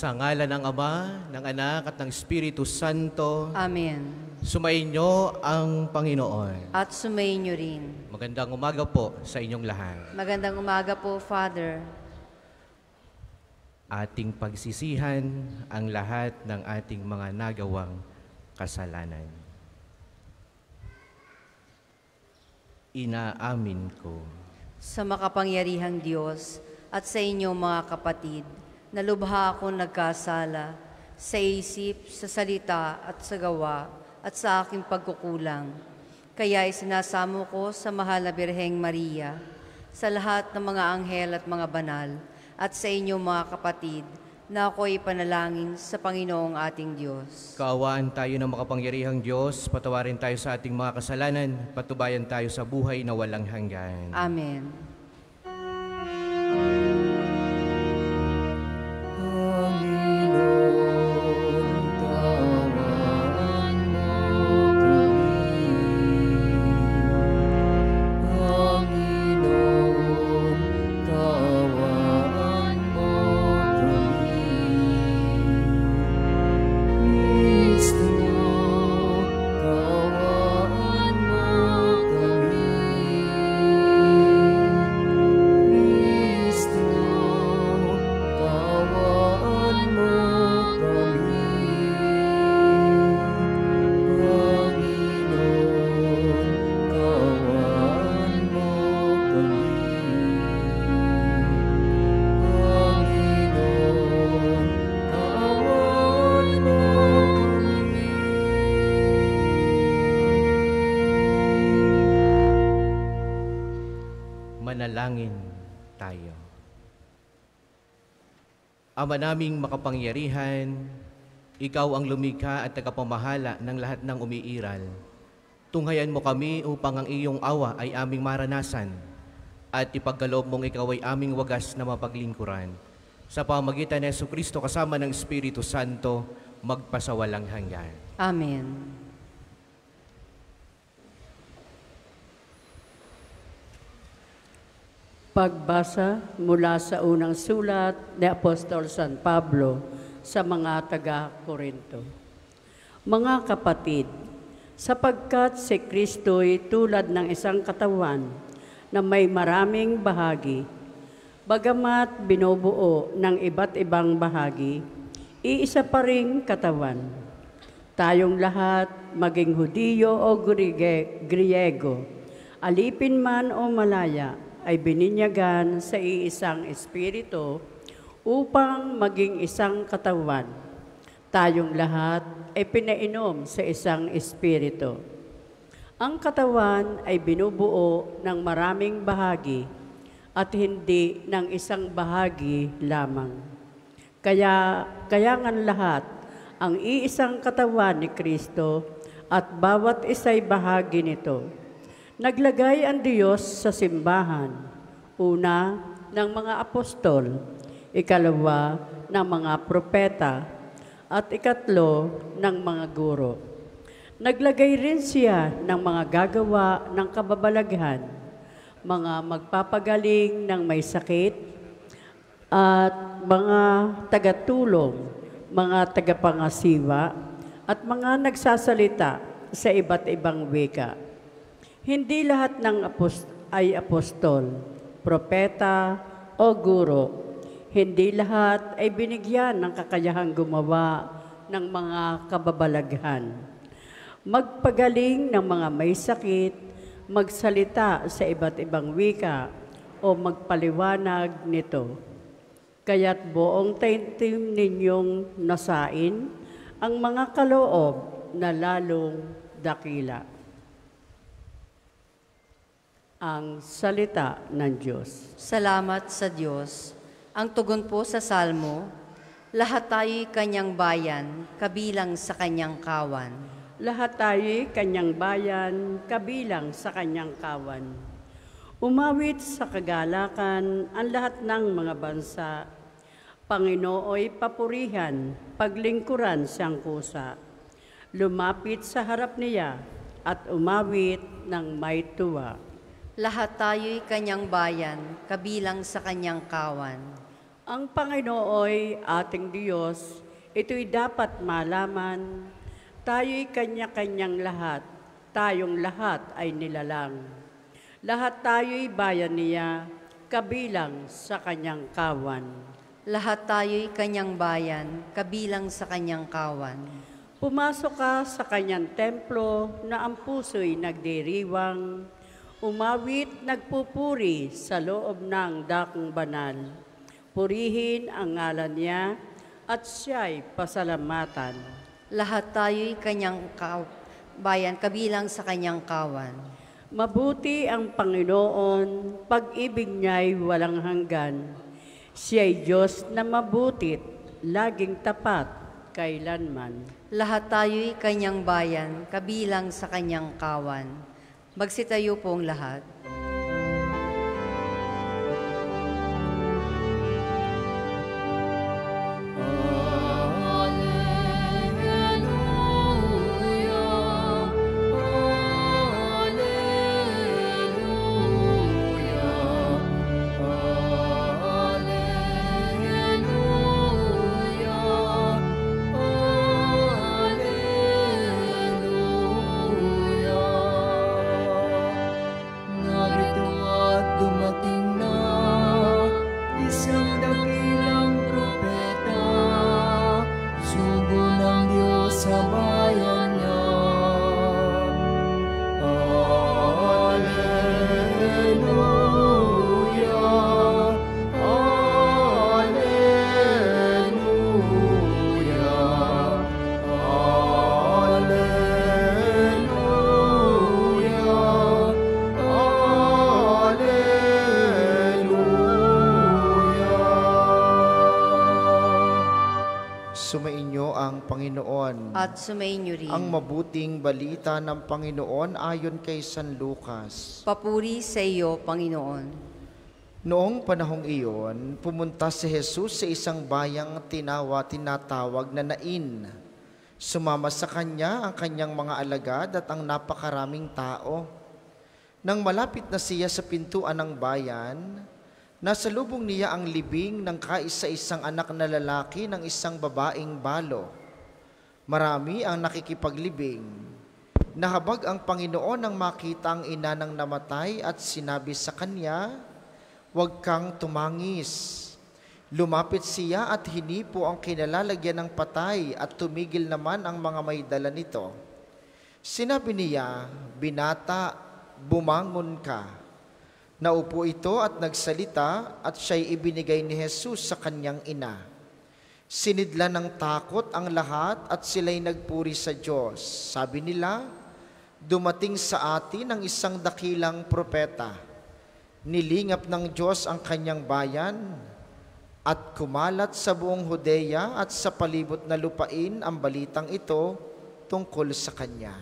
Sa ngalan ng Ama, ng Anak at ng Espiritu Santo. Amen. Sumainyo ang Panginoon. At sumainyo rin. Magandang umaga po sa inyong lahat. Magandang umaga po, Father. Ating pagsisihan ang lahat ng ating mga nagawang kasalanan. Inaamin ko Sa makapangyarihang Diyos at sa inyong mga kapatid, na lubha akong nagkasala sa isip, sa salita at sa gawa at sa aking pagkukulang. Kaya isinasamo ko sa mahal na Birheng Maria, sa lahat ng mga anghel at mga banal, at sa inyong mga kapatid, na ako'y panalangin sa Panginoong ating Diyos. Kaawaan tayo ng makapangyarihang Diyos, patawarin tayo sa ating mga kasalanan, patubayan tayo sa buhay na walang hanggan. Amen. Manalangin tayo. Ama naming makapangyarihan, Ikaw ang lumikha at tagapamahala ng lahat ng umiiral. Tunghayan mo kami upang ang iyong awa ay aming maranasan at ipagkaloob mong Ikaw ay aming wagas na mapaglingkuran. Sa pamagitan ni Jesucristo kasama ng Espiritu Santo, magpasawalang hanggan. Amen. Pagbasa mula sa unang sulat ni Apostol San Pablo sa mga taga-Korinto. Mga kapatid, sapagkat si Kristo'y tulad ng isang katawan na may maraming bahagi, bagamat binubuo ng iba't ibang bahagi, iisa pa ring katawan. Tayong lahat, maging Hudiyo o Griego, alipin man o malaya, ay bininyagan sa iisang espiritu upang maging isang katawan. Tayong lahat ay pinainom sa isang espiritu. Ang katawan ay binubuo ng maraming bahagi at hindi ng isang bahagi lamang. Kaya ngan lahat ang iisang katawan ni Kristo at bawat isa'y bahagi nito. Naglagay ang Diyos sa simbahan, una ng mga apostol, ikalawa ng mga propeta, at ikatlo ng mga guro. Naglagay rin siya ng mga gagawa ng kababalaghan, mga magpapagaling ng may sakit, at mga tagatulong, mga tagapangasiwa, at mga nagsasalita sa iba't ibang wika. Hindi lahat ng ay apostol, propeta o guro. Hindi lahat ay binigyan ng kakayahang gumawa ng mga kababalaghan. Magpagaling ng mga may sakit, magsalita sa iba't ibang wika o magpaliwanag nito. Kaya't buong taimtim ninyong nasain ang mga kaloob na lalong dakila. Ang salita ng Diyos. Salamat sa Diyos. Ang tugon po sa Salmo, lahat tayo'y kanyang bayan, kabilang sa kanyang kawan. Lahat tayo'y kanyang bayan, kabilang sa kanyang kawan. Umawit sa kagalakan ang lahat ng mga bansa. Panginooy papurihan, paglingkuran siyang kusa. Lumapit sa harap niya at umawit ng may tuwa. Lahat tayo'y kanyang bayan, kabilang sa kanyang kawan. Ang Panginooy ating Diyos, ito'y dapat malaman, tayo'y kanya-kanyang lahat, tayong lahat ay nilalang. Lahat tayo'y bayan niya, kabilang sa kanyang kawan. Lahat tayo'y kanyang bayan, kabilang sa kanyang kawan. Pumasok ka sa kanyang templo na ang puso'y nagdiriwang, umawit nagpupuri sa loob ng dakong banal. Purihin ang ngalan niya at siya'y pasalamatan. Lahat tayo'y kanyang bayan, kabilang sa kanyang kawan. Mabuti ang Panginoon, pag-ibig niya'y walang hanggan. Siya'y Diyos na mabutit, laging tapat, kailanman. Lahat tayo'y kanyang bayan, kabilang sa kanyang kawan. Magsitayo pong lahat. Sumainyo ang Panginoon. At sumainyo rin. Ang mabuting balita ng Panginoon ayon kay San Lucas. Papuri sa iyo, Panginoon. Noong panahong iyon, pumunta si Jesus sa isang bayang tinatawag na Nain. Sumama sa kanya ang kanyang mga alagad at ang napakaraming tao. Nang malapit na siya sa pintuan ng bayan, nasa lubong niya ang libing ng kaisa-isang anak na lalaki ng isang babaeng balo. Marami ang nakikipaglibing. Nahabag ang Panginoon nang makita ang ina ng namatay at sinabi sa kanya, "Huwag kang tumangis." Lumapit siya at hinipo ang kinalalagyan ng patay at tumigil naman ang mga may dala nito. Sinabi niya, "Binata, bumangon ka." Naupo ito at nagsalita at siya'y ibinigay ni Jesus sa kanyang ina. Sinidla ng takot ang lahat at sila'y nagpuri sa Diyos. Sabi nila, "Dumating sa atin ang isang dakilang propeta. Nilingap ng Diyos ang kanyang bayan at kumalat sa buong Judea at sa palibot na lupain ang balitang ito tungkol sa kanya."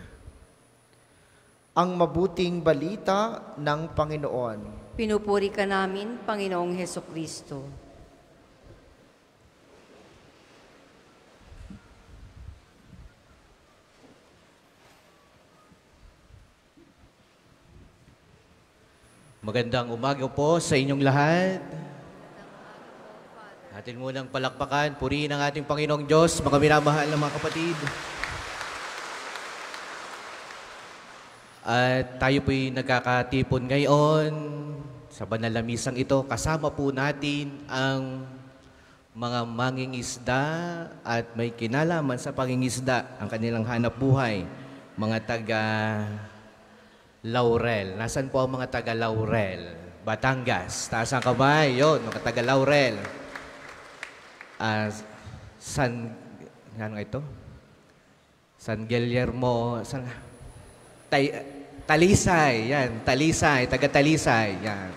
Ang mabuting balita ng Panginoon. Pinupuri ka namin, Panginoong Hesukristo. Magandang umaga po sa inyong lahat. Atin munang palakpakan, purihin ang ating Panginoong Diyos, mga minamahal na mga kapatid. At tayo po'y nagkakatipon ngayon sa banal na misang ito. Kasama po natin ang mga mangingisda at may kinalaman sa pangingisda, ang kanilang hanap buhay, mga taga Laurel. Nasaan po ang mga taga Laurel? Batangas. Taas ang kamay. Yun, mga taga Laurel. Ano ito? San Guillermo. Talisay. Yan, Talisay. Taga Talisay. Yan.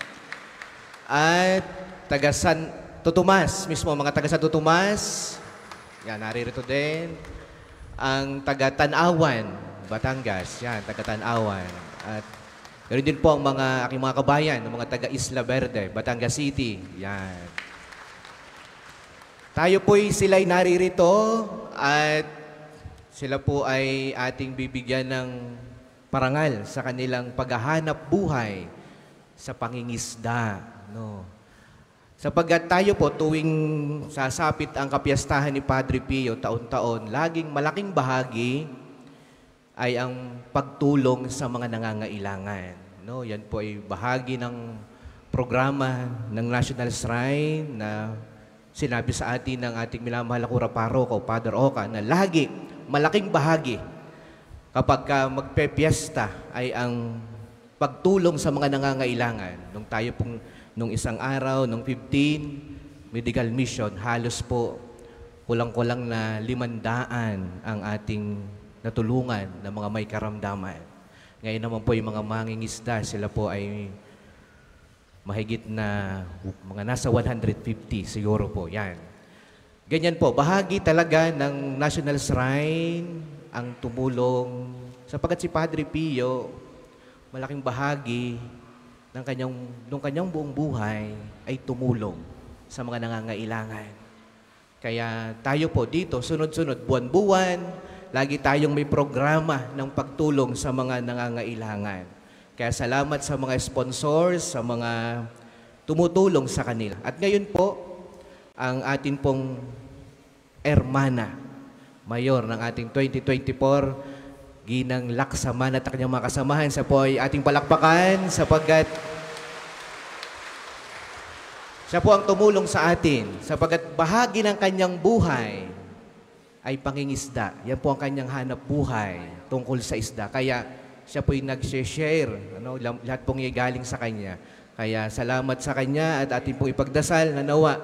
At taga San Tutumas. Mismo, mga taga San Tutumas. Yan, naririto din. Ang taga Tanawan. Batangas. Yan, taga Tanawan. At ganoon din po ang aking mga kabayan, ng mga taga Isla Verde, Batangas City. Yan. Tayo po'y sila'y naririto at sila po ay ating bibigyan ng parangal sa kanilang paghahanap buhay sa pangingisda. No? Sapagkat tayo po tuwing sasapit ang kapiyastahan ni Padre Pio taon-taon, laging malaking bahagi ay ang pagtulong sa mga nangangailangan. No, yan po ay bahagi ng programa ng National Shrine na sinabi sa atin ng ating minamahal na Kura Paroko, Father Oka, na lagi, malaking bahagi kapag magpepiesta ay ang pagtulong sa mga nangangailangan. Nung tayo pong, nung isang araw, nung 15, medical mission, halos po kulang-kulang na 500 ang ating natulungan ng mga may karamdaman. Ngayon naman po yung mga mangingisda, sila po ay mahigit na mga nasa 150 siguro po. Yan. Ganyan po, bahagi talaga ng National Shrine ang tumulong sapagkat si Padre Pio, malaking bahagi ng kanyang buong buhay ay tumulong sa mga nangangailangan. Kaya tayo po dito, sunod-sunod, buwan-buwan, lagi tayong may programa ng pagtulong sa mga nangangailangan. Kaya salamat sa mga sponsors, sa mga tumutulong sa kanila. At ngayon po, ang atin pong Hermana Mayor ng ating 2024, Ginang Laksaman at kanyang mga kasamahan, sa po ay ating palakpakan sapagkat siya po ang tumulong sa atin sapagkat bahagi ng kanyang buhay ay pangingisda. Yan po ang kanyang hanap buhay tungkol sa isda. Kaya siya po yung nag-share, lahat pong galing sa kanya. Kaya salamat sa kanya at ating pong ipagdasal na nawa,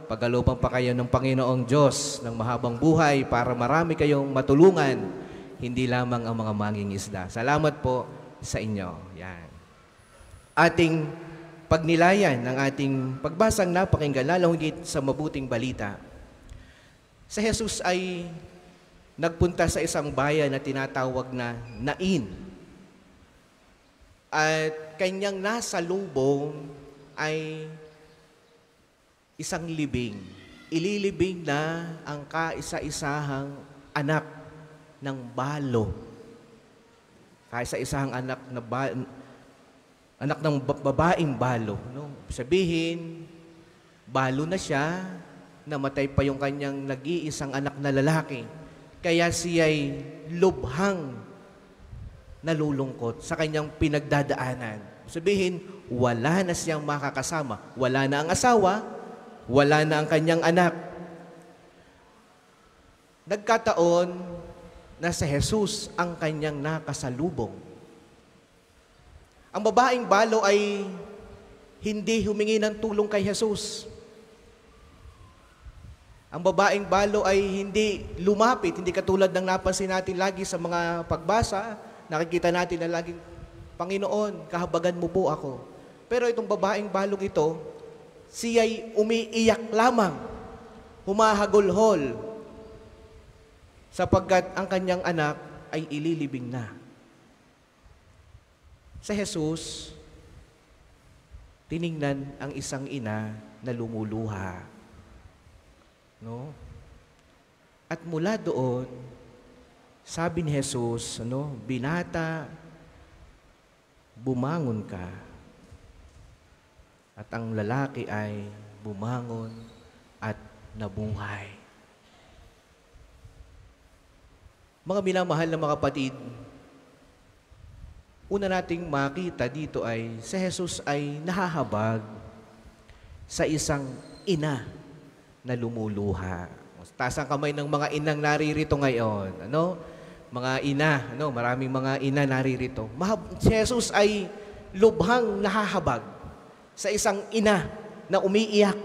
pagkalupang pa kayo ng Panginoong Diyos ng mahabang buhay para marami kayong matulungan, hindi lamang ang mga mangingisda. Salamat po sa inyo. Yan. Ating pagnilayan ng ating pagbasang napakinggan, lalong higit sa mabuting balita. Si Jesus ay nagpunta sa isang bayan na tinatawag na Nain. At kanyang nasa lubong ay isang libing. Ililibing na ang kaisa-isahang anak ng balo. Kaisa-isahang anak ng babaeng balo. No? Sabihin, balo na siya, namatay pa yung kanyang nag-iisang anak na lalaki. Kaya siya'y lubhang nalulungkot sa kanyang pinagdadaanan. Sabihin, wala na siyang makakasama. Wala na ang asawa, wala na ang kanyang anak. Nagkataon na si Jesus ang kanyang nakasalubong. Ang babaeng balo ay hindi humingi ng tulong kay Jesus. Ang babaeng balo ay hindi lumapit, hindi katulad ng napansin natin lagi sa mga pagbasa, nakikita natin na laging, Panginoon, kahabagan mo po ako. Pero itong babaeng balong ito, siya'y umiiyak lamang, humahagulhol, sapagkat ang kanyang anak ay ililibing na. Sa Jesus, tiningnan ang isang ina na lumuluha. No? At mula doon, sabi ni Jesus, binata, bumangon ka. At ang lalaki ay bumangon at nabuhay. Mga minamahal na mga kapatid, una nating makita dito ay si Jesus ay nahahabag sa isang ina na lumuluha. Taas ang kamay ng mga inang naririto ngayon. Mga ina, maraming mga ina naririto. Si Jesus ay lubhang nahahabag sa isang ina na umiiyak.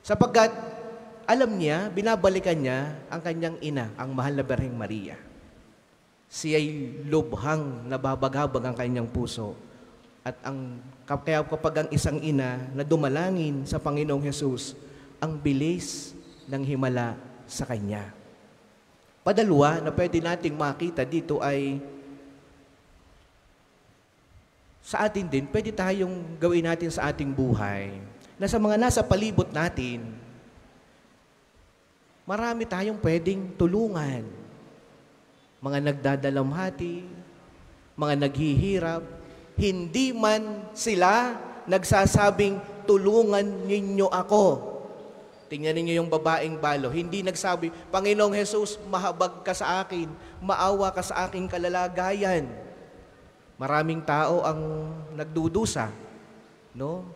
Sapagkat alam niya, binabalikan niya ang kanyang ina, ang mahal na Birheng Maria. Siya'y lubhang nababaghabag ang kanyang puso. At kaya kapag ang isang ina na dumalangin sa Panginoong Jesus, ang bilis ng himala sa kanya. Padalwa na pwede nating makita dito ay sa atin din, pwede tayong gawin natin sa ating buhay na sa mga nasa palibot natin, marami tayong pwedeng tulungan. Mga nagdadalamhati, mga naghihirap, hindi man sila nagsasabing tulungan ninyo ako. Tingnan ninyo yung babaeng balo. Hindi nagsabi, Panginoong Jesus, mahabag ka sa akin, maawa ka sa aking kalalagayan. Maraming tao ang nagdudusa, no?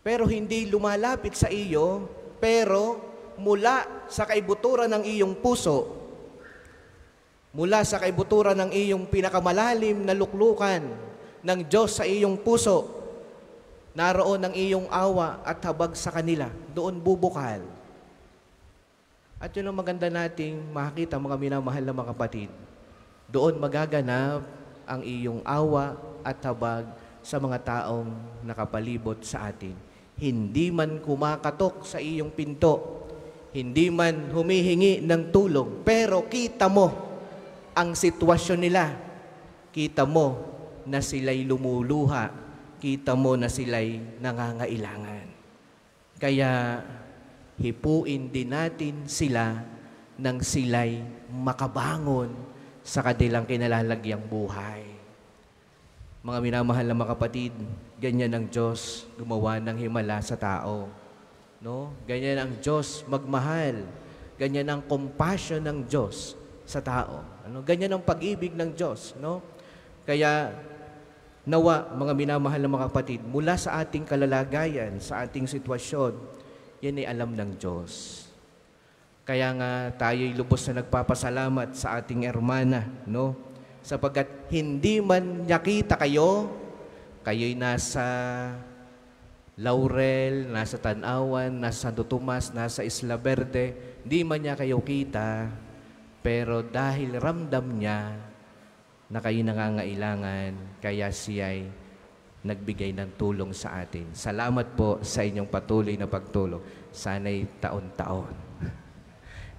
Pero hindi lumalapit sa iyo, pero mula sa kaibuturan ng iyong puso, mula sa kaibuturan ng iyong pinakamalalim na luklukan ng Diyos sa iyong puso, naroon ang iyong awa at habag sa kanila. Doon bubukal. At yun ang maganda nating makakita, mga minamahal na mga kapatid. Doon magaganap ang iyong awa at habag sa mga taong nakapalibot sa atin. Hindi man kumakatok sa iyong pinto, hindi man humihingi ng tulong, pero kita mo ang sitwasyon nila. Kita mo na sila'y lumuluha. Kita mo na sila'y nangangailangan. Kaya hipuin din natin sila nang sila'y makabangon sa kanilang kinalalagyang buhay. Mga minamahal na mga kapatid, ganyan ang Diyos gumawa ng himala sa tao. No? Ganyan ang Diyos magmahal. Ganyan ang compassion ng Diyos sa tao. Ano? Ganyan ang pag-ibig ng Diyos. No? Kaya nawa, mga minamahal na mga kapatid, mula sa ating kalalagayan, sa ating sitwasyon, yan ay alam ng Diyos. Kaya nga tayo'y lubos na nagpapasalamat sa ating ermana, no? Sapagkat hindi man niya kita kayo, kayo'y nasa Laurel, nasa Tanawan, nasa Santo Tomas, nasa Isla Verde, hindi man niya kayo kita, pero dahil ramdam niya na kayo nangangailangan, kaya siya'y nagbigay ng tulong sa atin. Salamat po sa inyong patuloy na pagtulong. Sana'y taon-taon.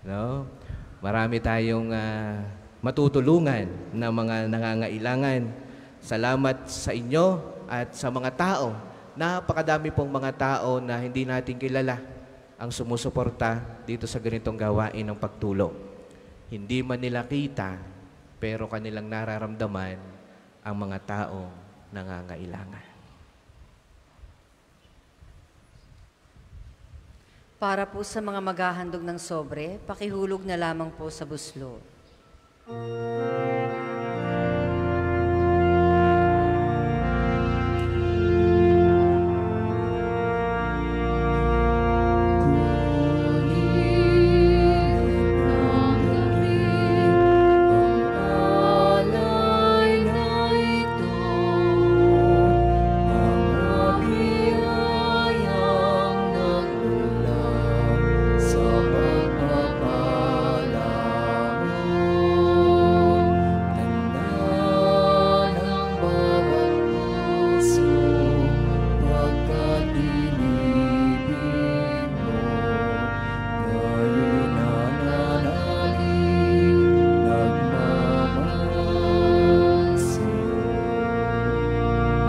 No? Marami tayong matutulungan na mga nangangailangan. Salamat sa inyo at sa mga tao. Napakadami pong mga tao na hindi natin kilala ang sumusuporta dito sa ganitong gawain ng pagtulong. Hindi man nila kita, pero kanilang nararamdaman ang mga taong nangangailangan. Para po sa mga maghahandog ng sobre, pakihulog na lamang po sa buslo.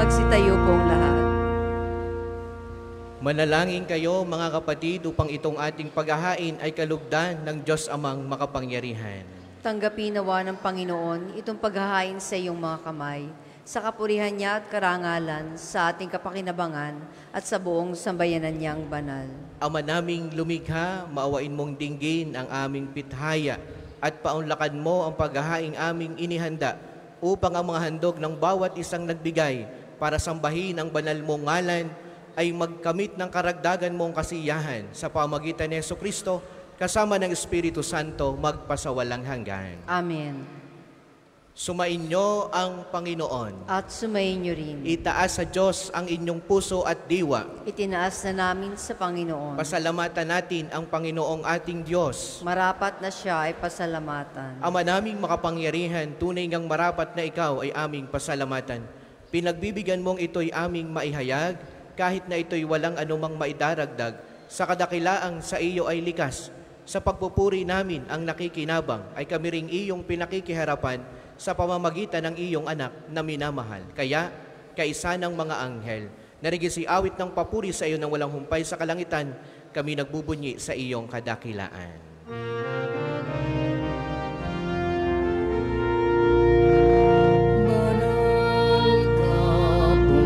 Magsitayo pong lahat. Manalangin kayo, mga kapatid, upang itong ating paghahain ay kalugdan ng Diyos Amang makapangyarihan. Tanggapin nawa ng Panginoon itong paghahain sa iyong mga kamay, sa kapurihan niya at karangalan, sa ating kapakinabangan at sa buong sambayanan niyang banal. Ama naming lumikha, maawain mong dinggin ang aming pithaya at paunlakan mo ang paghahaing aming inihanda upang ang mga handog ng bawat isang nagbigay para sambahin ang banal mong ngalan ay magkamit ng karagdagan mong kasiyahan sa pamagitan ni Jesucristo kasama ng Espiritu Santo magpasawalang hanggan. Amen. Sumainyo ang Panginoon. At sumayin niyo rin. Itaas sa Diyos ang inyong puso at diwa. Itinaas na namin sa Panginoon. Pasalamatan natin ang Panginoong ating Diyos. Marapat na siya ay pasalamatan. Ama naming makapangyarihan, tunay ngang marapat na ikaw ay aming pasalamatan. Pinagbibigyan mong ito'y aming maihayag, kahit na ito'y walang anumang maidaragdag, sa kadakilaang sa iyo ay likas. Sa pagpupuri namin ang nakikinabang, ay kami ring iyong pinakikiharapan sa pamamagitan ng iyong anak na minamahal. Kaya, kaisa ng mga anghel, narigisi awit ng papuri sa iyo ng walang humpay sa kalangitan, kami nagbubunyi sa iyong kadakilaan. Banal ka po,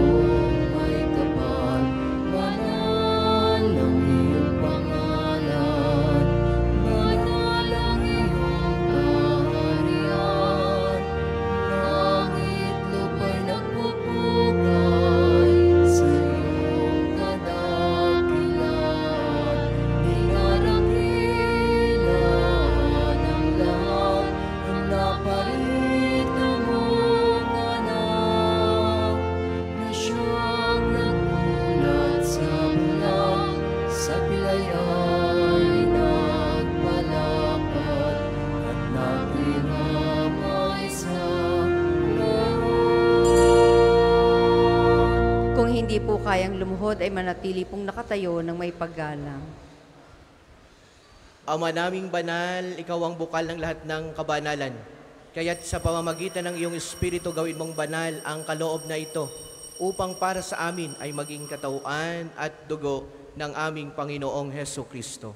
may kapal, banal makayang lumuhod ay manatili pong nakatayo ng may paggalang. Ama naming banal, ikaw ang bukal ng lahat ng kabanalan. Kaya't sa pamamagitan ng iyong Espiritu gawin mong banal ang kaloob na ito upang para sa amin ay maging katawan at dugo ng aming Panginoong Hesukristo.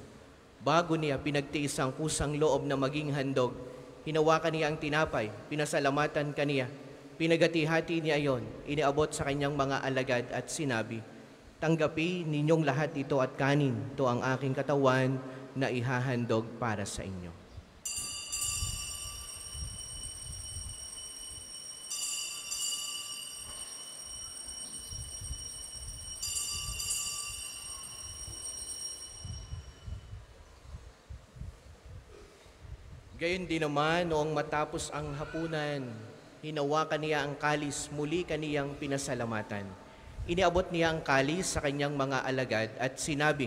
Bago niya pinagtiis ang kusang loob na maging handog, hinawakan niya ang tinapay, pinasalamatan kaniya, pinagati-hati niya iyon, iniabot sa kanyang mga alagad at sinabi, "Tanggapi ninyong lahat ito at kanin, ito ang aking katawan na ihahandog para sa inyo." Gayon din naman, noong matapos ang hapunan, hinawakan niya ang kalis, muli kaniyang pinasalamatan. Iniabot niya ang kalis sa kanyang mga alagad at sinabi,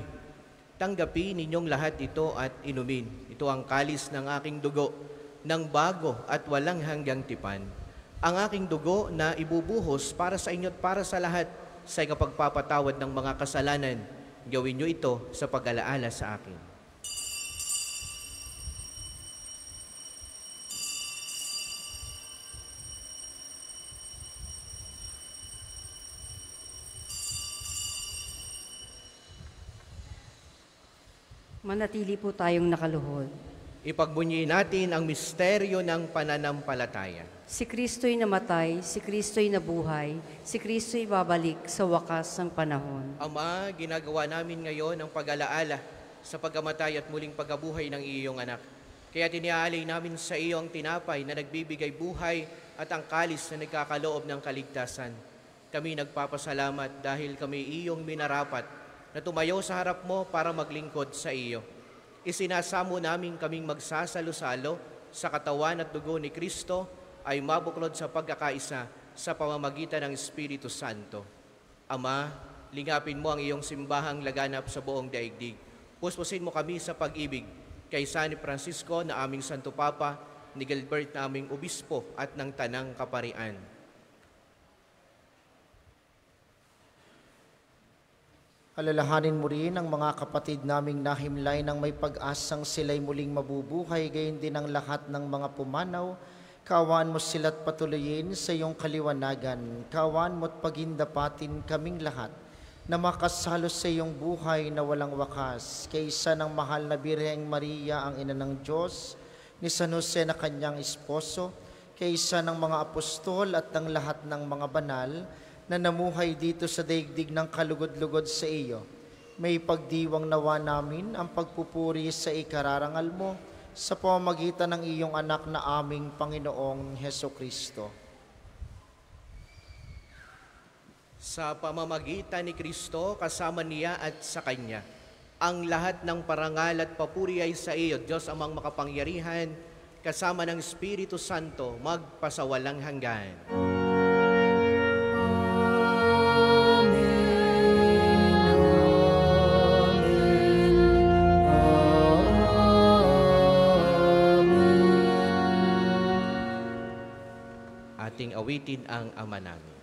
"Tanggapi ninyong lahat ito at inumin. Ito ang kalis ng aking dugo, ng bago at walang hanggang tipan. Ang aking dugo na ibubuhos para sa inyo at para sa lahat sa ikapagpapatawad ng mga kasalanan. Gawin niyo ito sa pag-alaala sa akin." Manatili po tayong nakaluhod. Ipagbunyi natin ang misteryo ng pananampalataya. Si Kristo'y namatay, si Kristo'y nabuhay, si Kristo'y babalik sa wakas ng panahon. Ama, ginagawa namin ngayon ang pag-alaala sa pagkamatay at muling pagkabuhay ng iyong anak. Kaya tiniaalay namin sa iyo ang tinapay na nagbibigay buhay at ang kalis na nagkakaloob ng kaligtasan. Kami nagpapasalamat dahil kami iyong minarapat na tumayo sa harap mo para maglingkod sa iyo. Isinasamo namin kaming magsasalo-salo sa katawan at dugo ni Kristo ay mabuklod sa pagkakaisa sa pamamagitan ng Espiritu Santo. Ama, lingapin mo ang iyong simbahang laganap sa buong daigdig. Puspusin mo kami sa pag-ibig kay San Francisco na aming Santo Papa, ni Gilbert na aming Obispo at ng Tanang Kaparian. Alalahanin mo rin ang mga kapatid naming nahimlay ng may pag-asang sila'y muling mabubuhay, gayon din ang lahat ng mga pumanaw. Kaawaan mo sila't patuloyin sa iyong kaliwanagan. Kaawaan mo't pagindapatin kaming lahat na makasalo sa iyong buhay na walang wakas. Kaysa ng mahal na Birheng Maria, ang ina ng Diyos, ni San Jose na kanyang esposo, kaysa ng mga apostol at ng lahat ng mga banal na namuhay dito sa daigdig ng kalugod-lugod sa iyo. May pagdiwang nawa namin ang pagpupuri sa ikararangal mo sa pamamagitan ng iyong anak na aming Panginoong Hesukristo. Sa pamamagitan ni Kristo, kasama niya at sa Kanya, ang lahat ng parangal at papuri ay sa iyo, Diyos amang makapangyarihan, kasama ng Espiritu Santo, magpasawalang hanggan. Ating awitin ang Ama namin.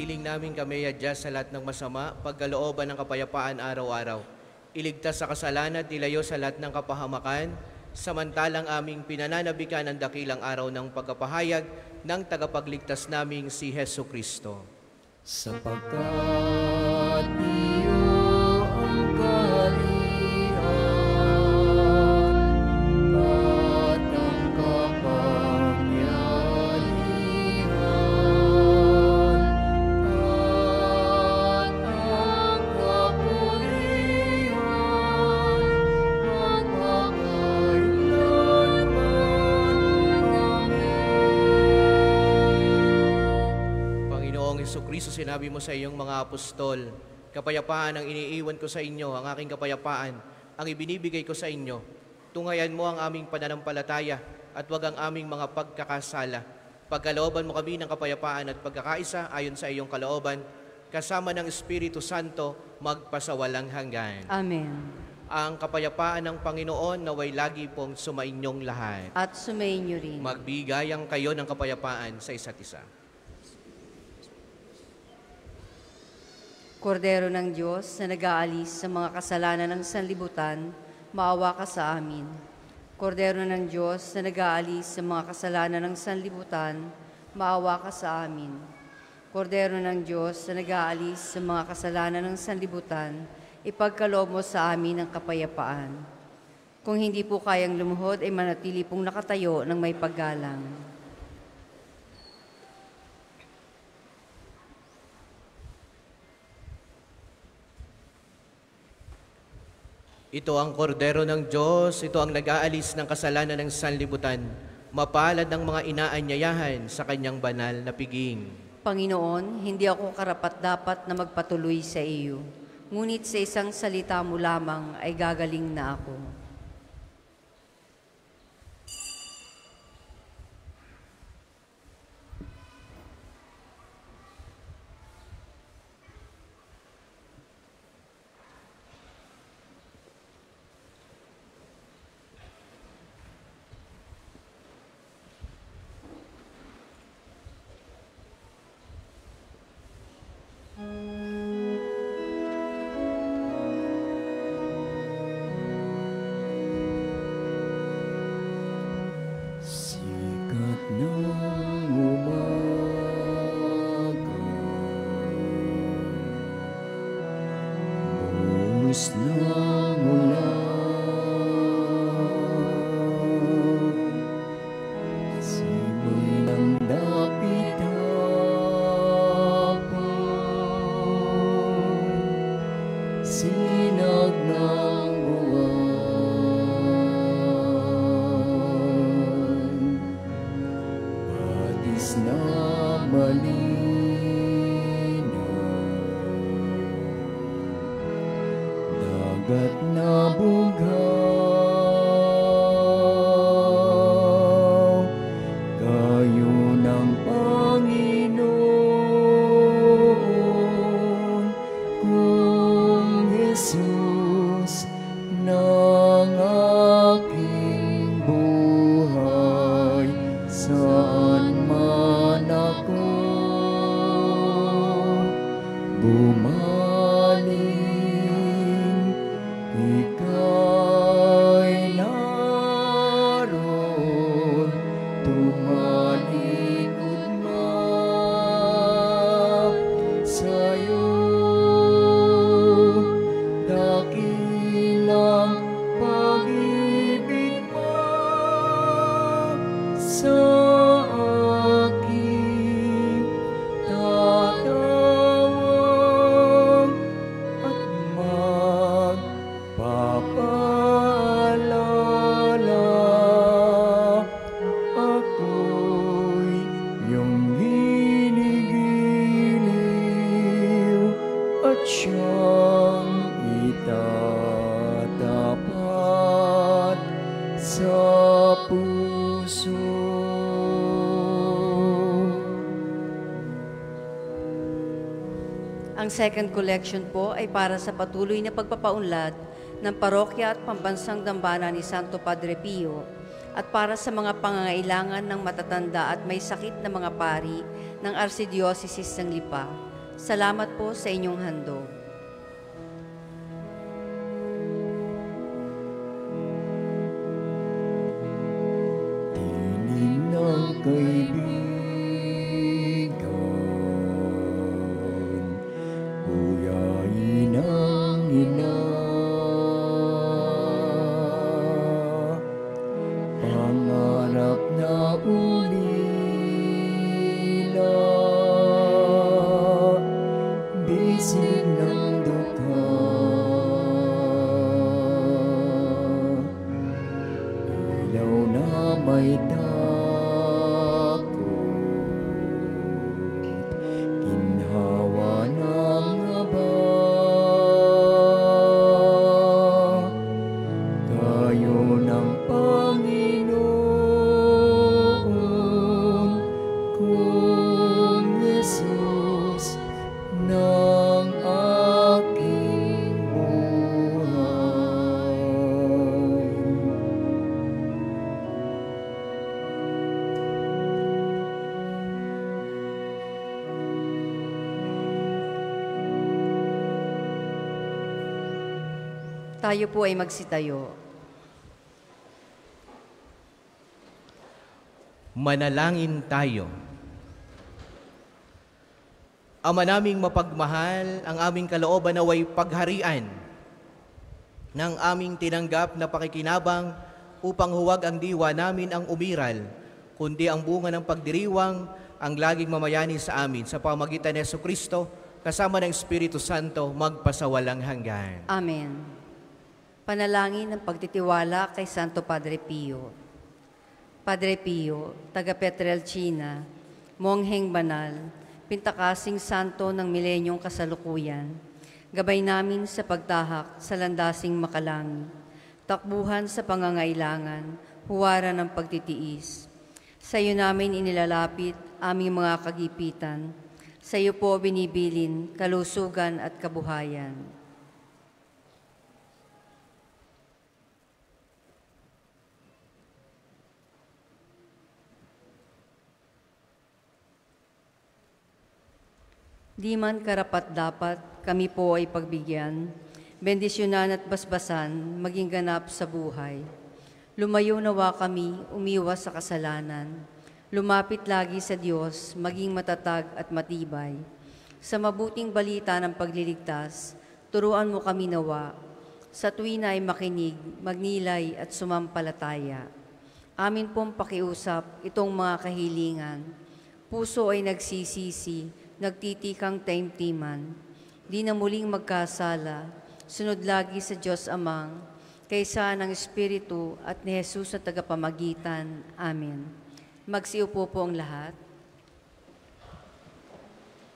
Igiling namin kami adya sa lahat ng masama, pagkalooban ng kapayapaan araw-araw. Iligtas sa kasalanan at ilayo sa lahat ng kapahamakan, samantalang aming pinananabikan ang dakilang araw ng pagkapahayag ng tagapagligtas naming si Hesu Kristo. Sapagkat iyo ang kaharian at ang kapangyarihan at ang kapurihan magpakailanman. Panginoong Hesukristo, sinabi mo sa iyong mga apostol, kapayapaan ang iniiwan ko sa inyo, ang aking kapayapaan ang ibinibigay ko sa inyo. Tunghayan mo ang aming pananampalataya at wag ang aming mga pagkakasala. Pagkalooban mo kami ng kapayapaan at pagkakaisa ayon sa iyong kalooban, kasama ng Espiritu Santo, magpasawalang hanggan. Amen. Ang kapayapaan ng Panginoon naway lagi pong sumainyong lahat. At sumainyo rin. Magbigayang kayo ng kapayapaan sa isa't isa. Kordero ng Diyos na nag-aalis sa mga kasalanan ng sanlibutan, maawa ka sa amin. Kordero ng Diyos na nag-aalis sa mga kasalanan ng sanlibutan, maawa ka sa amin. Kordero ng Diyos na nag-aalis sa mga kasalanan ng sanlibutan, ipagkaloob mo sa amin ang kapayapaan. Kung hindi po kayang lumuhod, ay manatili pong nakatayo ng may paggalang. Ito ang kordero ng Diyos, ito ang nag-aalis ng kasalanan ng sanlibutan. Mapalad ang mga inaanyayahan sa kanyang banal na piging. Panginoon, hindi ako karapat-dapat na magpatuloy sa iyo. Ngunit sa isang salita mo lamang ay gagaling na ako. Sikat ng umaga, buhos ng ulan, simoy ng dapit-dapit, sinag ng buwan, patis na malinaw, dagat na bughaw, kayo ng Panginoon, kung Jesus ng aking buhay, saan man ako bumaling, ika'y naroon, tumalikod man sa'yo. Dakilang pag-ibig mo sa aking tatawag at magpapaalala, ako'y iyong ginigiliw at siyang itatapat sa puso. Ang second collection po ay para sa patuloy na pagpapaunlad ng parokya at pambansang dambana ni Santo Padre Pio at para sa mga pangangailangan ng matatanda at may sakit na mga pari ng Archdiocese ng Lipa. Salamat po sa inyong handog. Tinig ng kaibigan, buyain ang ina, pangarap na ulila, bisig ng dukha, ilaw na may dakot, ginhawa ng aba, kayo ng Panginoon kung Jesus ng aking buhay. Tayo po ay magsitayo. Manalangin tayo. Ama naming mapagmahal, ang aming kalooban naway pagharian ng aming tinanggap na pakikinabang upang huwag ang diwa namin ang umiral, kundi ang bunga ng pagdiriwang ang laging mamayani sa amin sa pamamagitan ni Jesucristo kasama ng Espiritu Santo magpasawalang hanggan. Amen. Panalangin ng pagtitiwala kay Santo Padre Pio. Padre Pio, taga Pietrelcina, mongheng banal, pintakasing santo ng milenyong kasalukuyan, gabay namin sa pagtahak sa landasing makalangi, takbuhan sa pangangailangan, huwaran ng pagtitiis. Sa iyo namin inilalapit aming mga kagipitan, sa iyo po binibilin kalusugan at kabuhayan. Di man karapat-dapat, kami po ay pagbigyan, bendisyonan at basbasan, maging ganap sa buhay. Lumayo nawa kami, umiwas sa kasalanan. Lumapit lagi sa Diyos, maging matatag at matibay. Sa mabuting balita ng pagliligtas, turuan mo kami nawa. Sa tuwina ay makinig, magnilay at sumampalataya. Amin pong pakiusap itong mga kahilingan. Puso ay nagsisisi, nagtitikang taimtiman, di na muling magkasala, sunod lagi sa Diyos Amang, kaysa ng Espiritu at ni Jesus sa tagapamagitan. Amen. Magsiupo po ang lahat.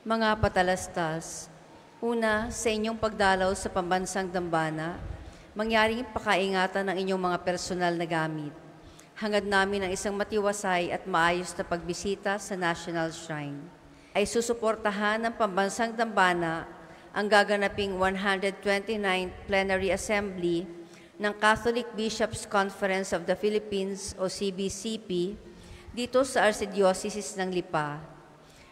Mga patalastas, una, sa inyong pagdalaw sa pambansang dambana, mangyaring pakaingatan ng inyong mga personal na gamit. Hangad namin ang isang matiwasay at maayos na pagbisita sa National Shrine. Ay susuportahan ng Pambansang Dambana ang gaganaping 129th Plenary Assembly ng Catholic Bishops' Conference of the Philippines o CBCP dito sa Archdiocese ng Lipa.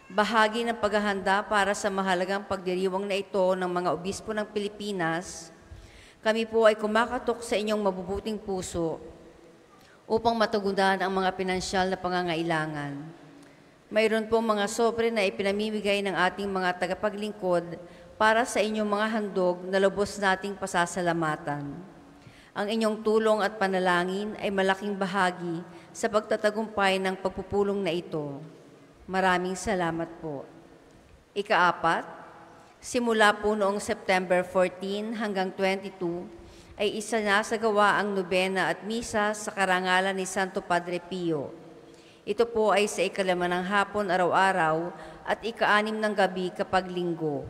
Bahagi ng paghahanda para sa mahalagang pagdiriwang na ito ng mga obispo ng Pilipinas, kami po ay kumakatok sa inyong mabubuting puso upang matugunan ang mga pinansyal na pangangailangan. Mayroon po mga sobre na ipinamimigay ng ating mga tagapaglingkod para sa inyong mga handog na lubos nating pasasalamatan. Ang inyong tulong at panalangin ay malaking bahagi sa pagtatagumpay ng pagpupulong na ito. Maraming salamat po. Ikaapat, simula po noong September 14 hanggang 22, ay isinasagawa ang nobena at misa sa karangalan ni Santo Padre Pio. Ito po ay sa ikalaman ng hapon araw-araw at ika-6 ng gabi kapag linggo.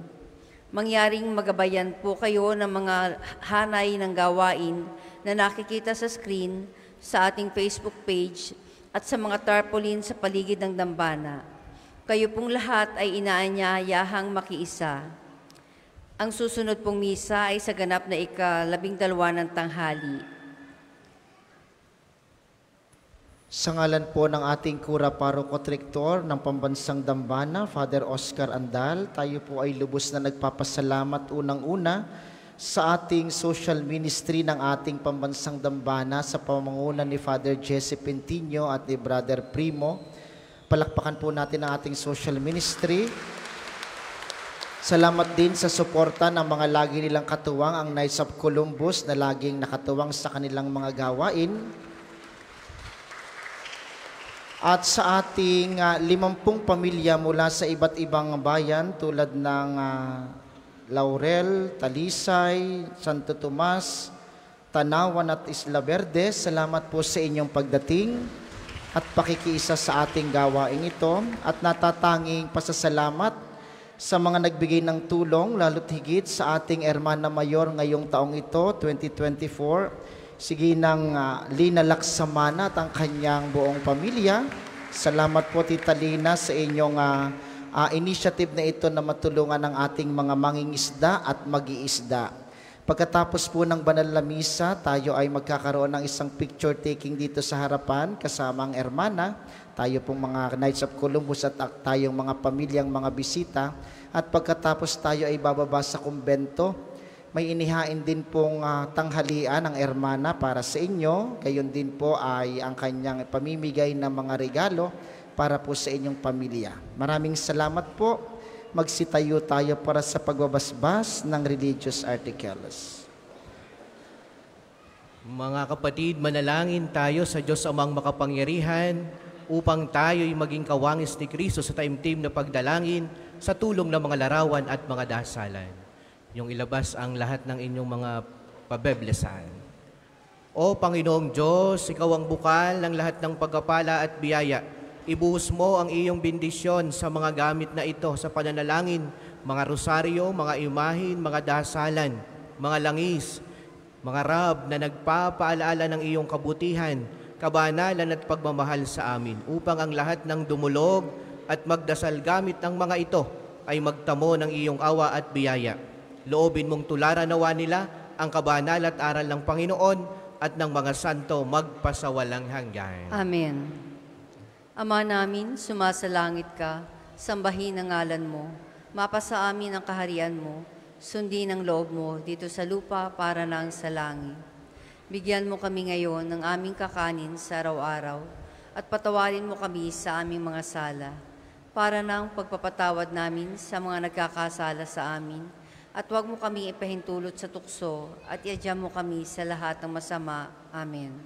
Mangyaring magabayan po kayo ng mga hanay ng gawain na nakikita sa screen, sa ating Facebook page at sa mga tarpaulin sa paligid ng dambana. Kayo pong lahat ay inaanyayahang makiisa. Ang susunod pong misa ay sa ganap na ika-12 ng tanghali. Sa ngalan po ng ating Kura Paroko Triktor ng Pambansang Dambana, Father Oscar Andal, tayo po ay lubos na nagpapasalamat unang-una sa ating social ministry ng ating Pambansang Dambana sa pamumuno ni Father Jesse Pentino at ni Brother Primo. Palakpakan po natin ang ating social ministry. Salamat din sa suporta ng mga lagi nilang katuwang, ang Knights of Columbus na laging nakatuwang sa kanilang mga gawain. At sa ating 50 pamilya mula sa iba't ibang bayan tulad ng Laurel, Talisay, Santo Tomas, Tanawan at Isla Verde, salamat po sa inyong pagdating at pakikiisa sa ating gawain ito, at natatanging pasasalamat sa mga nagbigay ng tulong, lalo't higit sa ating Hermana Mayor ngayong taong ito, 2024, si Ginang Lina Laksamana at ang kanyang buong pamilya. Salamat po, Tita Lina, sa inyong initiative na ito na matulungan ang ating mga mangingisda at mag-iisda. Pagkatapos po ng banal na misa, tayo ay magkakaroon ng isang picture taking dito sa harapan kasama ang Hermana, tayo pong mga Knights of Columbus at tayong mga pamilyang mga bisita. At pagkatapos tayo ay bababa sa kumbento, may inihain din pong tanghalian ang Hermana para sa inyo. Gayon din po ay ang kanyang pamimigay ng mga regalo para po sa inyong pamilya. Maraming salamat po. Magsitayo tayo para sa pagbabasbas ng religious articles. Mga kapatid, manalangin tayo sa Diyos Amang makapangyarihan upang tayo'y maging kawangis ni Kristo sa taimtim na pagdalangin sa tulong ng mga larawan at mga dasalan. Yung ilabas ang lahat ng inyong mga pabeblesan. O Panginoong Diyos, Ikaw ang bukal ng lahat ng pagpapala at biyaya. Ibuhos mo ang iyong bendisyon sa mga gamit na ito sa pananalangin, mga rosaryo, mga imahin, mga dasalan, mga langis, mga rab na nagpapaalaala ng iyong kabutihan, kabanalan at pagmamahal sa amin, upang ang lahat ng dumulog at magdasal gamit ng mga ito ay magtamo ng iyong awa at biyaya. Loobin mong tularan nawa nila ang kabanal at aral ng Panginoon at ng mga santo magpasawalang hanggan. Amen. Ama namin, sumasalangit ka, sambahin ang ngalan mo, mapasa amin ang kaharian mo, sundin ang loob mo dito sa lupa para nang sa langit. Bigyan mo kami ngayon ng aming kakanin sa araw-araw at patawarin mo kami sa aming mga sala para nang pagpapatawad namin sa mga nagkakasala sa amin, at huwag mo kami ipahintulot sa tukso at iadya mo kami sa lahat ng masama. Amen.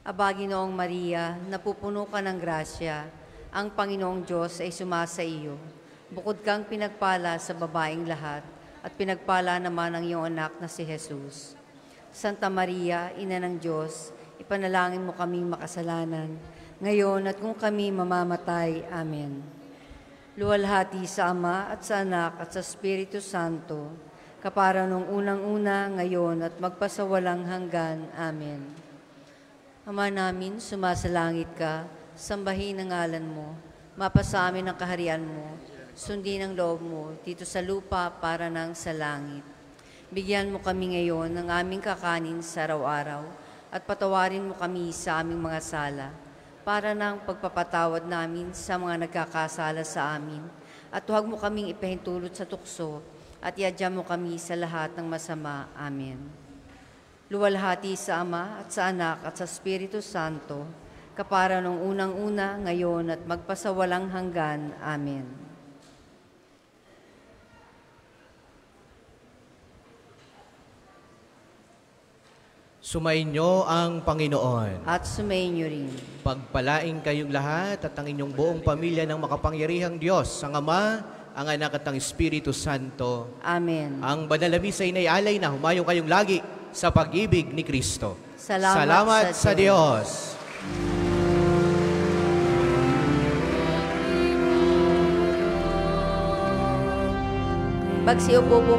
Aba, Ginoong Maria, napupuno ka ng grasya, ang Panginoong Diyos ay sumasa iyo. Bukod kang pinagpala sa babaeng lahat, at pinagpala naman ang iyong anak na si Jesus. Santa Maria, Ina ng Diyos, ipanalangin mo kaming makasalanan, ngayon at kung kami mamamatay. Amen. Luwalhati sa Ama at sa Anak at sa Espiritu Santo, kapara nung unang-una, ngayon at magpasawalang hanggan. Amen. Ama namin, sumasalangit ka, sambahin ang ngalan mo, mapasa amin ang kaharian mo, sundin ang loob mo dito sa lupa para nang sa langit. Bigyan mo kami ngayon ng aming kakanin sa araw-araw at patawarin mo kami sa aming mga sala para nang pagpapatawad namin sa mga nagkakasala sa amin, at huwag mo kaming ipahintulot sa tukso at iadya mo kami sa lahat ng masama. Amen. Luwalhati sa Ama at sa Anak at sa Espiritu Santo, kapara nung unang-una, ngayon at magpasawalang hanggan. Amen. Sumainyo ang Panginoon. At sumainyo rin. Pagpalain kayong lahat at ang inyong buong pamilya ng makapangyarihang Diyos, ang Ama, ang Anak at ang Espiritu Santo. Amen. Ang banal na misa ay naialay na humayong kayong lagi sa pag-ibig ni Kristo. Salamat sa Diyos. Pagsiupo po